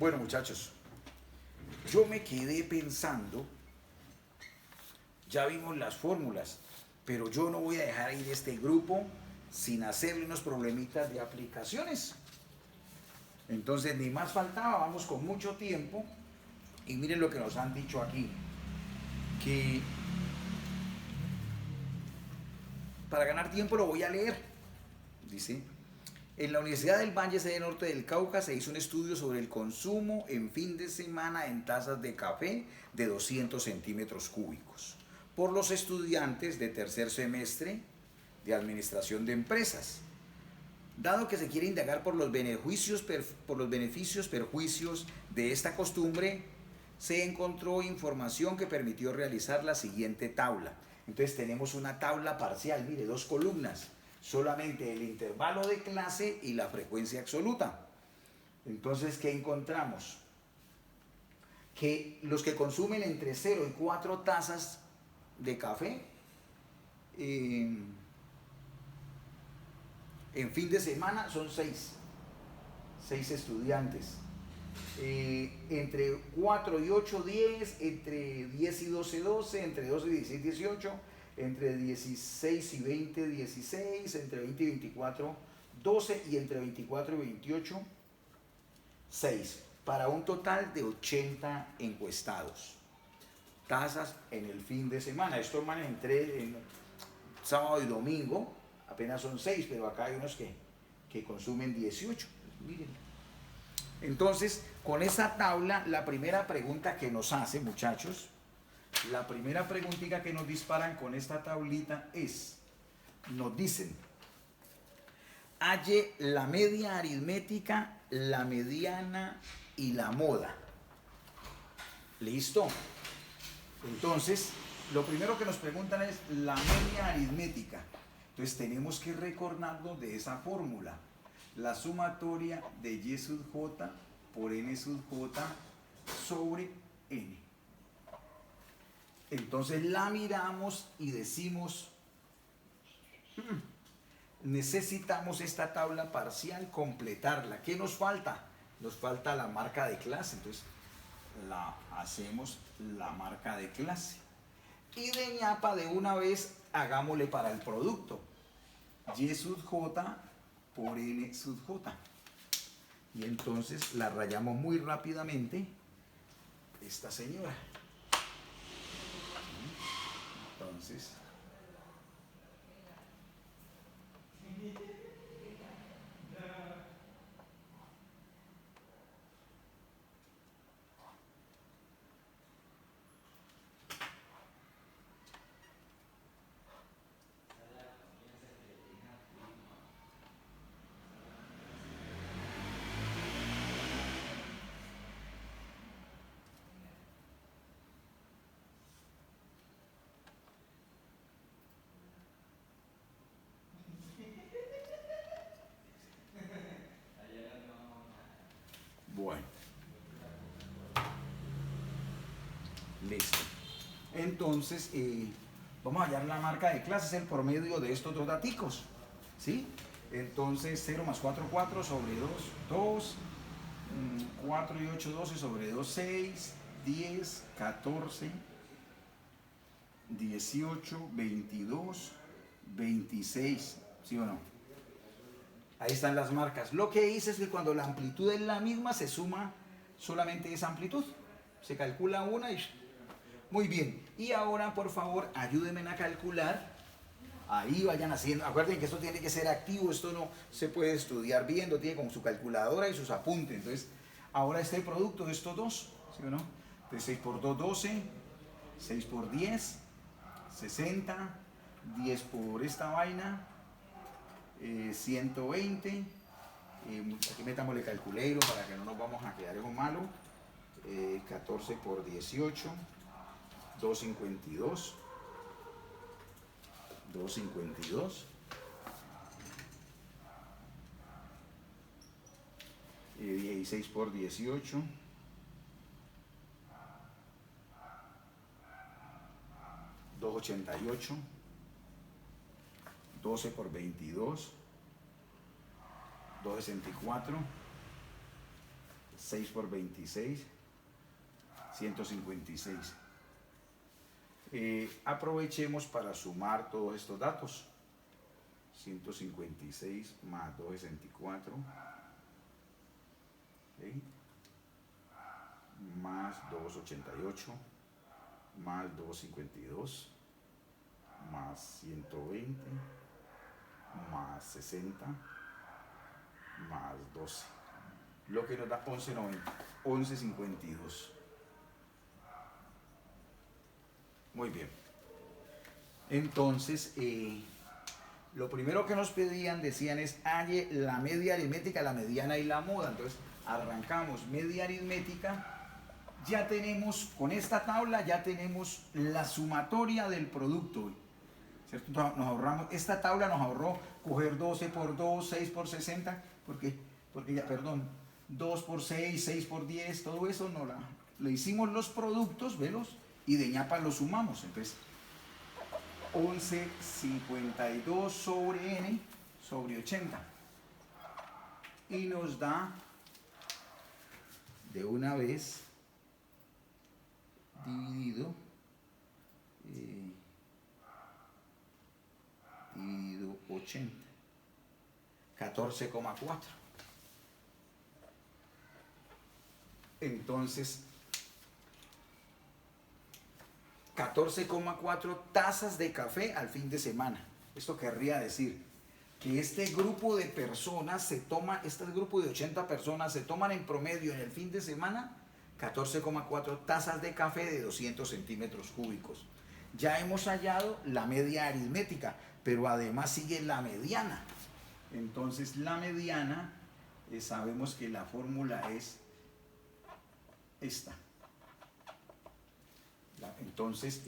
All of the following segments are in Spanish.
Bueno, muchachos, yo me quedé pensando, ya vimos las fórmulas, pero yo no voy a dejar ir este grupo sin hacerle unos problemitas de aplicaciones. Entonces, ni más faltaba, vamos con mucho tiempo. Y miren lo que nos han dicho aquí, que para ganar tiempo lo voy a leer. Dice, en la Universidad del Valle, sede norte del Cauca, se hizo un estudio sobre el consumo en fin de semana en tazas de café de 200 centímetros cúbicos por los estudiantes de tercer semestre de Administración de Empresas. Dado que se quiere indagar por los beneficios, perjuicios de esta costumbre, se encontró información que permitió realizar la siguiente tabla. Entonces tenemos una tabla parcial, mire, 2 columnas, solamente el intervalo de clase y la frecuencia absoluta. Entonces, ¿qué encontramos? Que los que consumen entre 0 y 4 tazas de café en fin de semana son 6 estudiantes. Entre 4 y 8, 10, entre 10 y 12, 12, entre 12 y 16, 18, entre 16 y 20, 16, entre 20 y 24, 12 y entre 24 y 28, 6, para un total de 80 encuestados. Tazas en el fin de semana. Estos manes en sábado y domingo, apenas son 6, pero acá hay unos que consumen 18. Miren. Entonces, con esa tabla, la primera pregunta que nos hace, muchachos, la primera preguntita que nos disparan con esta tablita es, nos dicen, halle la media aritmética, la mediana y la moda. ¿Listo? Entonces, lo primero que nos preguntan es la media aritmética. Entonces, tenemos que recordarnos de esa fórmula. La sumatoria de y sub j por n sub j sobre n. Entonces la miramos y decimos, necesitamos esta tabla parcial completarla. ¿Qué nos falta? Nos falta la marca de clase. Entonces la hacemos la marca de clase. Y de ñapa de una vez hagámosle para el producto. Y sub j por n sub j. Y entonces la rayamos muy rápidamente, esta señora. Entonces, bueno, listo. Entonces, vamos a hallar la marca de clases por medio de estos dos daticos, ¿sí? Entonces, 0 más 4, 4 sobre 2, 2, 4 y 8, 12 sobre 2, 6, 10, 14, 18, 22, 26, ¿sí o no? Ahí están las marcas. Lo que hice es que cuando la amplitud es la misma, se suma solamente esa amplitud. Se calcula una y... Muy bien. Y ahora, por favor, ayúdenme a calcular. Ahí vayan haciendo. Acuérdense que esto tiene que ser activo. Esto no se puede estudiar viendo. Tiene como su calculadora y sus apuntes. Entonces, ahora este producto de estos dos, ¿sí o no? Entonces, 6 por 2, 12. 6 por 10, 60. 10 por esta vaina, 120. Aquí metámosle calculero para que no nos vamos a quedar algo malo. 14 por 18, 252. 252. 16 por 18. 288. 12 por 22. 264. 6 por 26, 156. Aprovechemos para sumar todos estos datos. 156 más 264, ¿okay? Más 288, más 252, más 120, más 60, más 12, lo que nos da 1190, 1152. Muy bien. Entonces, lo primero que nos pedían, decían, es halle la media aritmética, la mediana y la moda. Entonces, arrancamos media aritmética. Ya tenemos, con esta tabla, ya tenemos la sumatoria del producto, ¿cierto? Nos ahorramos, esta tabla nos ahorró coger 12 por 2, 6 por 60, porque ya, perdón, 2 por 6, 6 por 10, todo eso no le hicimos los productos, velos, y de ñapa los sumamos. Entonces, 1152 sobre n sobre 80. Y nos da, de una vez, dividido 80, 14,4. Entonces, 14,4 tazas de café al fin de semana. Esto querría decir que este grupo de personas se toma, este grupo de 80 personas se toman en promedio en el fin de semana 14,4 tazas de café de 200 centímetros cúbicos. Ya hemos hallado la media aritmética, pero además sigue la mediana. Entonces la mediana, sabemos que la fórmula es esta. Entonces,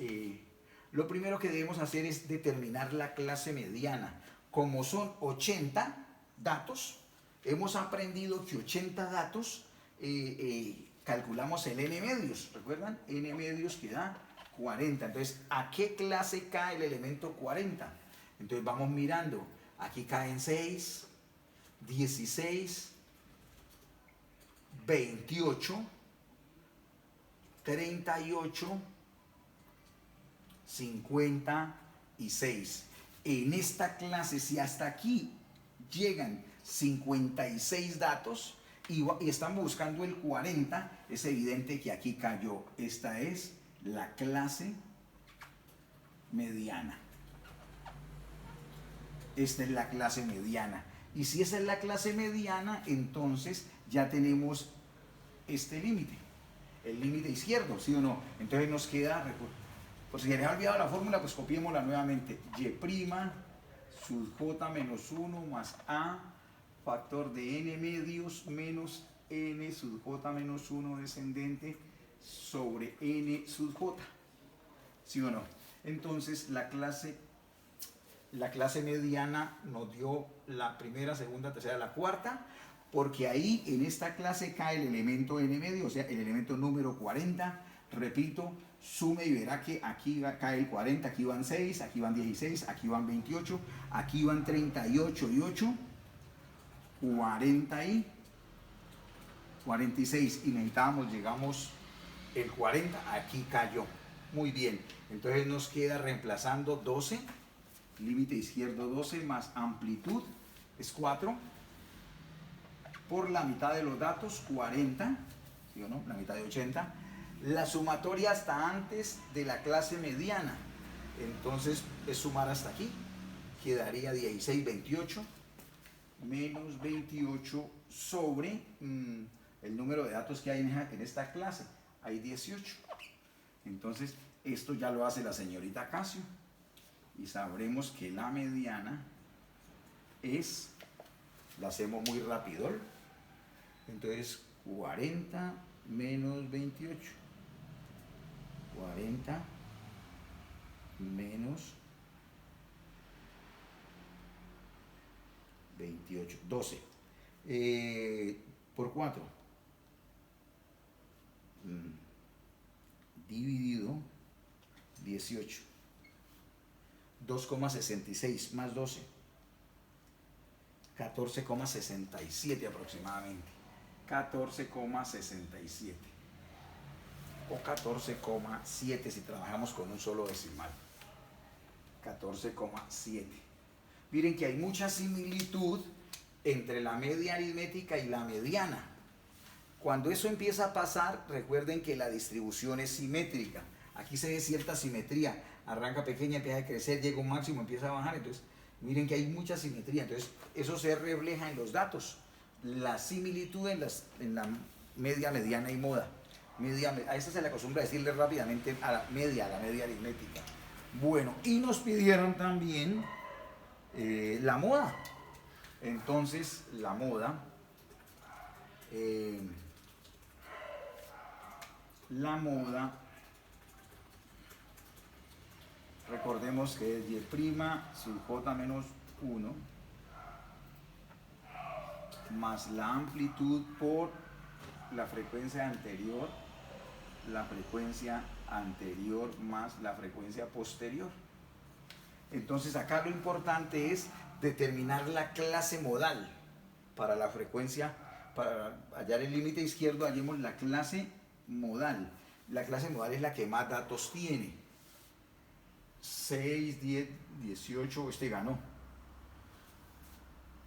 lo primero que debemos hacer es determinar la clase mediana. Como son 80 datos, hemos aprendido que 80 datos, calculamos el n medios, ¿recuerdan? N medios que da 40. Entonces, ¿a qué clase cae el elemento 40? Entonces vamos mirando, aquí caen 6, 16, 28, 38, 56. En esta clase, si hasta aquí llegan 56 datos y están buscando el 40, es evidente que aquí cayó. Esta es la clase mediana. Esta es la clase mediana. Y si esa es la clase mediana, entonces ya tenemos este límite. El límite izquierdo, ¿sí o no? Entonces nos queda, por si se les ha olvidado la fórmula, pues copiémosla nuevamente. Y' sub j menos 1 más a factor de n medios menos n sub j menos 1 descendente sobre n sub j. ¿Sí o no? Entonces la clase mediana nos dio la primera, segunda, tercera, la cuarta, porque ahí en esta clase cae el elemento n medio, o sea, el elemento número 40. Repito, sume y verá que aquí cae el 40, aquí van 6, aquí van 16, aquí van 28, aquí van 38 y 8, 40 y 46, y necesitábamos, llegamos el 40, aquí cayó. Muy bien, entonces nos queda reemplazando 12, límite izquierdo 12 más amplitud es 4, por la mitad de los datos, 40, ¿sí o no? La mitad de 80. La sumatoria hasta antes de la clase mediana, entonces es sumar hasta aquí, quedaría 16, 28, menos 28 sobre el número de datos que hay en esta clase, hay 18. Entonces esto ya lo hace la señorita Casio, y sabremos que la mediana es, la hacemos muy rápido, entonces 40 menos 28, 40 menos 28, 12, por 4, dividido 18, 2,66 más 12, 14,67 aproximadamente. 14,67 o 14,7 si trabajamos con un solo decimal. 14,7. Miren que hay mucha similitud entre la media aritmética y la mediana. Cuando eso empieza a pasar, recuerden que la distribución es simétrica. Aquí se ve cierta simetría. Arranca pequeña, empieza a crecer, llega a un máximo, empieza a bajar. Entonces, miren que hay mucha simetría. Entonces, eso se refleja en los datos. La similitud en la media, mediana y moda. A esta se le acostumbra a decirle rápidamente a la media aritmética. Bueno, y nos pidieron también la moda. Entonces, la moda, recordemos que es y' sub j menos 1 más la amplitud por la frecuencia anterior más la frecuencia posterior. Entonces acá lo importante es determinar la clase modal para la frecuencia. Para hallar el límite izquierdo, hallemos la clase modal. La clase modal es la que más datos tiene. 6, 10, 18, este ganó.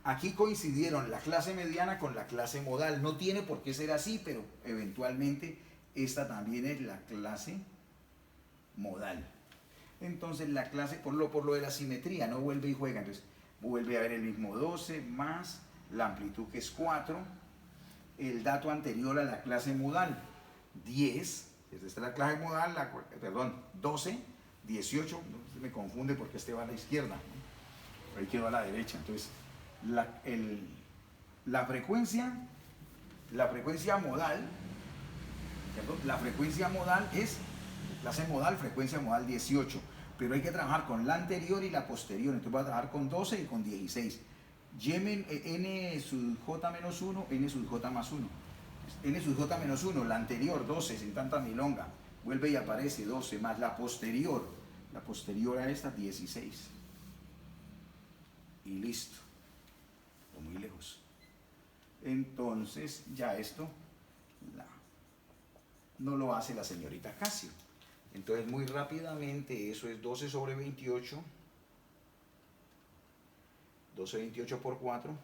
Aquí coincidieron la clase mediana con la clase modal. No tiene por qué ser así, pero eventualmente esta también es la clase modal. Entonces la clase, por lo de la simetría, no vuelve y juega. Entonces vuelve a ver el mismo 12 más la amplitud que es 4. El dato anterior a la clase modal, 10. Esta es la clase modal, 12, 18. No se me confunde porque este va a la izquierda, ¿no? Ahí quedó a la derecha. Entonces la frecuencia modal, es clase modal, frecuencia modal 18, pero hay que trabajar con la anterior y la posterior. Entonces voy a trabajar con 12 y con 16. N sub j menos 1, N sub j más 1. N sub j menos 1, la anterior 12, sin tanta milonga, vuelve y aparece 12 más la posterior a esta 16. Y listo. O muy lejos. Entonces ya esto no lo hace la señorita Casio. Entonces muy rápidamente eso es 12 sobre 28. 12, 28 por 4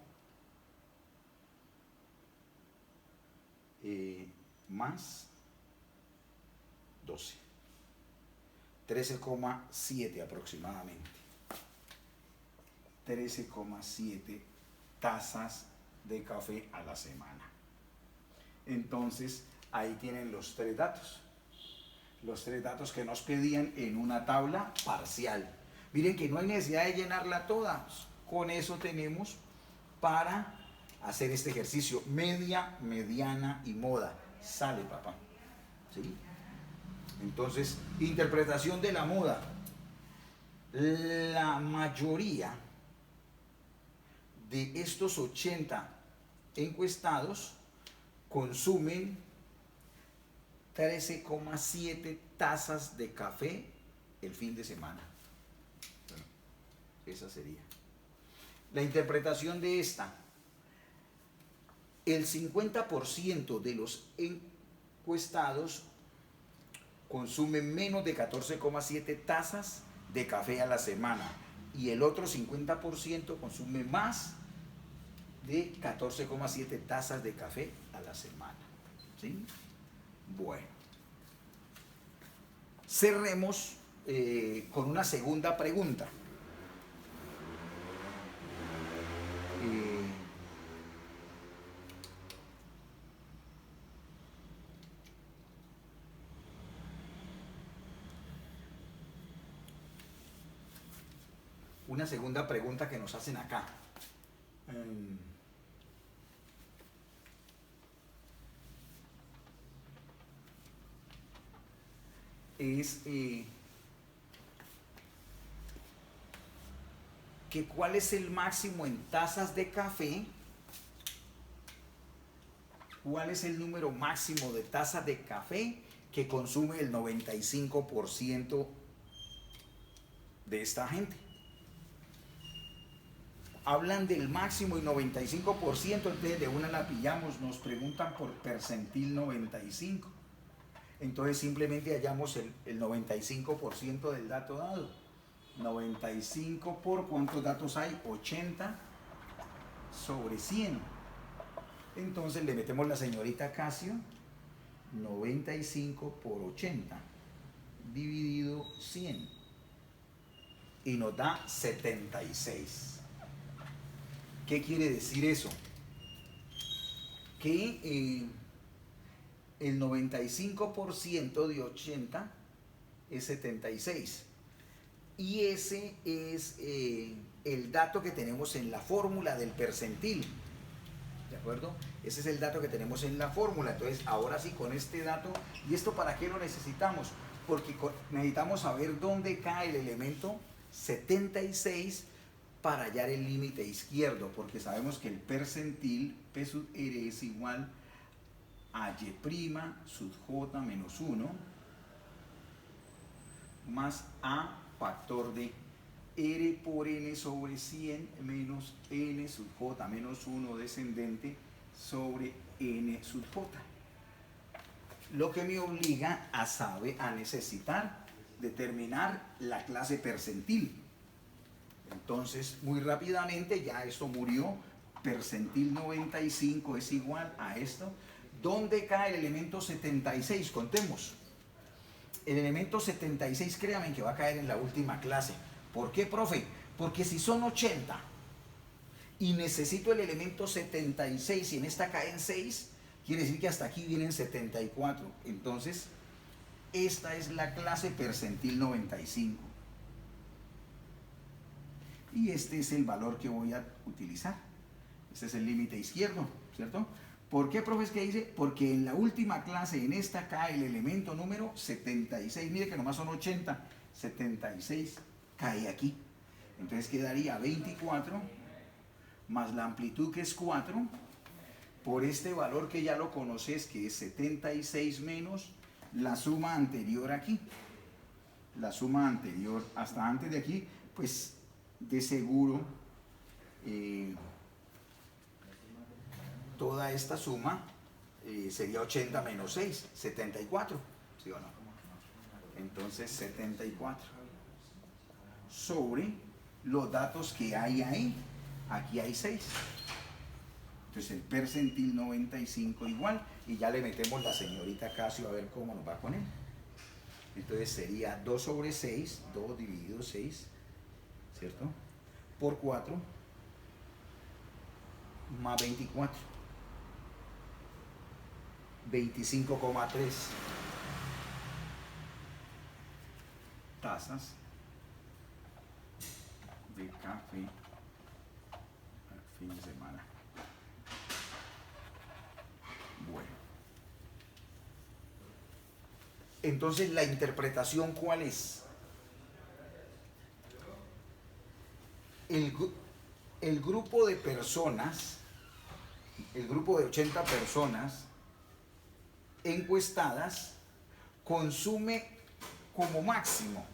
más 12. 13,7 aproximadamente. 13,7 tazas de café a la semana. Entonces, ahí tienen los tres datos. Los tres datos que nos pedían en una tabla parcial. Miren que no hay necesidad de llenarla toda. Con eso tenemos para hacer este ejercicio. Media, mediana y moda. Sale, papá. ¿Sí? Entonces, interpretación de la moda. La mayoría de estos 80 encuestados consumen 13,7 tazas de café el fin de semana. Bueno, esa sería. La interpretación de esta. El 50% de los encuestados consumen menos de 14,7 tazas de café a la semana y el otro 50% consume más de 14,7 tazas de café a la semana. ¿Sí? Bueno. Cerremos con una segunda pregunta. Una segunda pregunta que nos hacen acá. Es que cuál es el máximo en tazas de café, cuál es el número máximo de tazas de café que consume el 95% de esta gente. hablan del máximo y 95%, entonces de una la pillamos, nos preguntan por percentil 95. Entonces simplemente hallamos el 95% del dato dado. 95 por, ¿cuántos datos hay? 80 sobre 100. Entonces le metemos la señorita Casio, 95 por 80 dividido 100 y nos da 76. ¿Qué quiere decir eso? Que el 95% de 80 es 76. Y ese es el dato que tenemos en la fórmula del percentil. ¿De acuerdo? Ese es el dato que tenemos en la fórmula. Entonces, ahora sí, con este dato, ¿y esto para qué lo necesitamos? Porque necesitamos saber dónde cae el elemento 76 para hallar el límite izquierdo, porque sabemos que el percentil P sub R es igual a Y' sub J menos 1 más A factor de R por N sobre 100 menos N sub J menos 1 descendente sobre N sub J. Lo que me obliga a necesitar determinar la clase percentil. Entonces, muy rápidamente, ya esto murió. Percentil 95 es igual a esto. ¿Dónde cae el elemento 76? Contemos. El elemento 76, créanme que va a caer en la última clase. ¿Por qué, profe? Porque si son 80 y necesito el elemento 76 y en esta caen 6, quiere decir que hasta aquí vienen 74. Entonces, esta es la clase percentil 95. Y este es el valor que voy a utilizar. Este es el límite izquierdo, ¿cierto? ¿Por qué, profe, es que dice? Porque en la última clase, en esta cae el elemento número 76. Mire que nomás son 80. 76 cae aquí. Entonces quedaría 24 más la amplitud, que es 4, por este valor que ya lo conoces, que es 76 menos la suma anterior aquí. La suma anterior hasta antes de aquí, pues de seguro toda esta suma sería 80 menos 6, 74, ¿sí o no? Entonces 74 sobre los datos que hay ahí. Aquí hay 6. Entonces el percentil 95 igual, y ya le metemos la señorita Casio a ver cómo nos va con él. Entonces sería 2 sobre 6, 2 dividido 6, ¿cierto? Por 4 más 24. 25,3 tazas de café al fin de semana. Bueno. Entonces, ¿la interpretación cuál es? El grupo de personas, el grupo de 80 personas encuestadas consume como máximo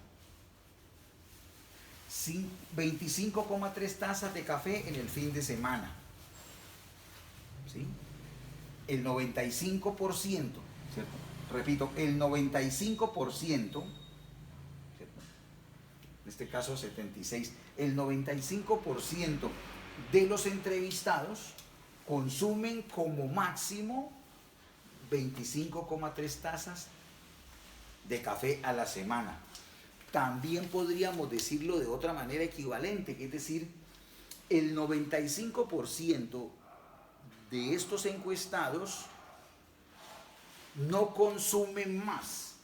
25,3 tazas de café en el fin de semana. ¿Sí? El 95%, ¿cierto? Repito, el 95%, ¿cierto? En este caso 76, el 95% de los entrevistados consumen como máximo 25,3 tazas de café a la semana. También podríamos decirlo de otra manera equivalente, es decir, el 95% de estos encuestados no consumen más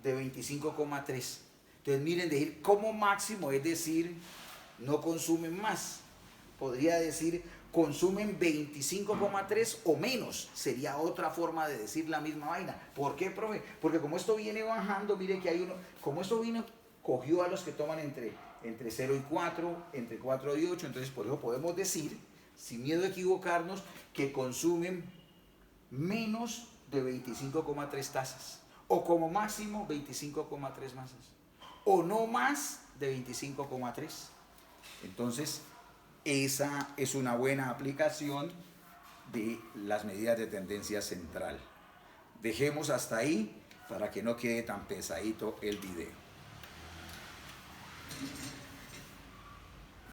de 25,3. Entonces miren, decir como máximo, es decir, no consumen más. Podría decir consumen 25,3 o menos. Sería otra forma de decir la misma vaina. ¿Por qué, profe? Porque como esto viene bajando, mire que hay uno, como esto vino, cogió a los que toman entre 0 y 4, entre 4 y 8, entonces por eso podemos decir, sin miedo a equivocarnos, que consumen menos de 25,3 tazas, o como máximo 25,3 masas, o no más de 25,3. Entonces, esa es una buena aplicación de las medidas de tendencia central. Dejemos hasta ahí para que no quede tan pesadito el video.